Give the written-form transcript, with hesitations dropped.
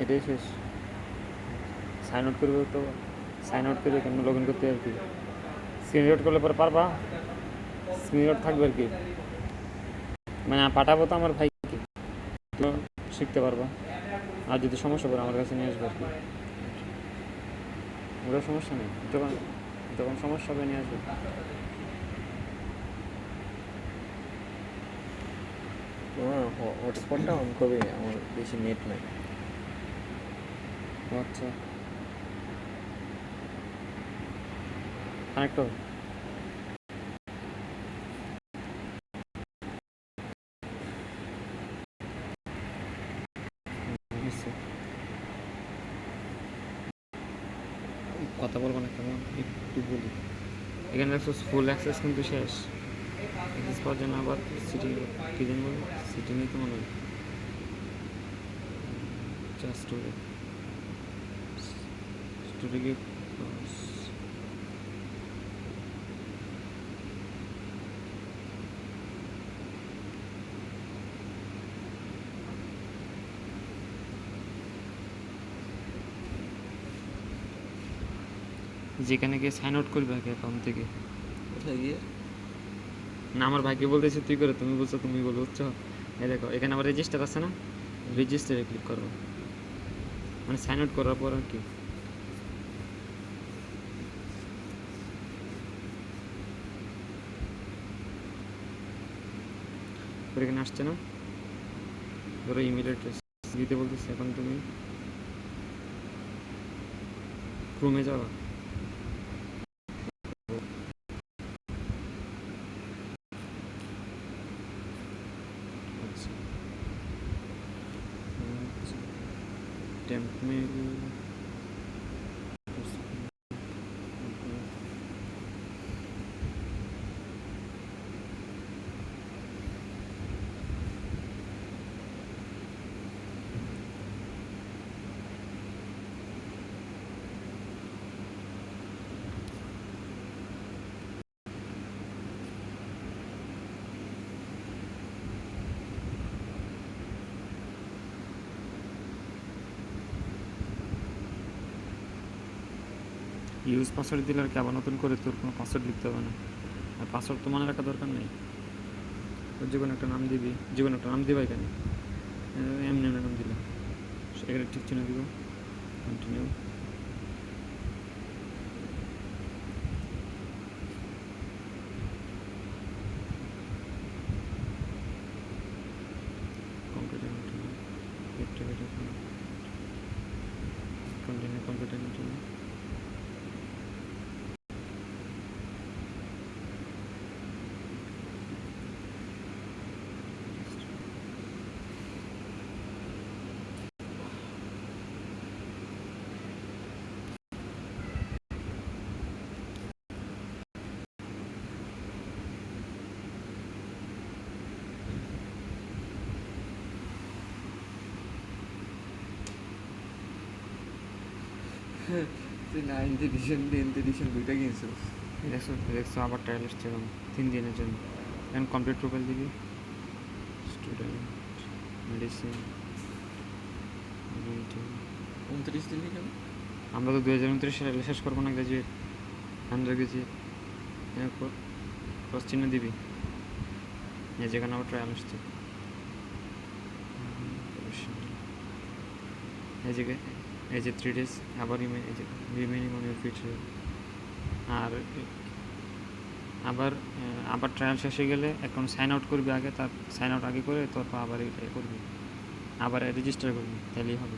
এটাই শেষ। Sign out করবে তো, সাইন আউট করে কেন লগ ইন করতে আর কি, স্ক্রিন রেকর্ড করলে পরে পারবা, স্ক্রিন রেকর্ড থাকবে আর কি, মানে পাঠাবো তো আমার ভাইকে, তো শিখতে পারবা। আর যদি সমস্যা পড়ে আমার কাছে নিয়ে আসবে আর কি, ওটা সমস্যা নেই, যখন যখন সমস্যা হবে নিয়ে আসবে। তোমার হটস্পটটা অন করবে, আমার বেশি নেট নাই। আচ্ছা, কানেক্ট হবে। কথা বলবো না কেমন একটু বলি। এখানে দেখছো ফুল অ্যাক্সেস কিন্তু শেষ, অ্যাক্সেস পাওয়ার জন্য আবার সিটিং, কী যেন বলবো, সিটিংই তো মনে হয় জাস্ট স্টোরি। যেখানে গিয়ে সাইন আউট করবে আগে অ্যাকাউন্ট থেকে। কোথায় গিয়ে? না আমার ভাইকে বলতেছি তুই করে, তুমি বলছো তুমি বলো, বুঝছো? এই দেখো এখানে আবার রেজিস্টার আছে না, রেজিস্টারে ক্লিক করবো, মানে সাইন আউট করার পর আর কি। এখানে আসছে না, ধরো ইমেল অ্যাড্রেস দিতে বলতেছি, এখন তুমি ক্রোমে যাওয়া, আচ্ছা টেম্প মেল, ইউজ পাসওয়ার্ড দিলে আর কি আবার নতুন করে তোর কোনো পাসওয়ার্ড লিখতে হবে না, আর পাসওয়ার্ড তো মনে রাখার দরকার নেই, যে কোনো একটা নাম দিবি, যে কোনো একটা নাম দিবা এখানে, এমনি এমনি নাম দিলে এখানে ঠিক চিহ্ন দিব, কন্টিনিউ। Continue computer continue. তুই 9th এডিশন 10th এডিশন দুইটা কিনছিস? দেখছো দেখছো আবার ট্রায়াল এসছে 3 দিনের জন্য। এখন কমপ্লিট প্রোফাইল দিবি, স্টুডেন্ট, মেডিসিন, 29 দিলি কেন? আমরা তো 2029 সালে শেষ করবো না গ্রাজুয়েট, আন্ডার গ্রাজুয়েট, এরপর ক্রস চিহ্ন দিবি, যেখানে আবার ট্রায়াল আসছে, এই যে এই যে 3 days আবার এই যে রিমেনিং অন ইউর ফিউচার, আর আবার আবার ট্রায়াল শেষ হয়ে গেলে এখন সাইন আউট করবি আগে, তার সাইন আউট আগে করে তারপর আবার এটা করবি, আবার রেজিস্টার করবি, তাহলেই হবে।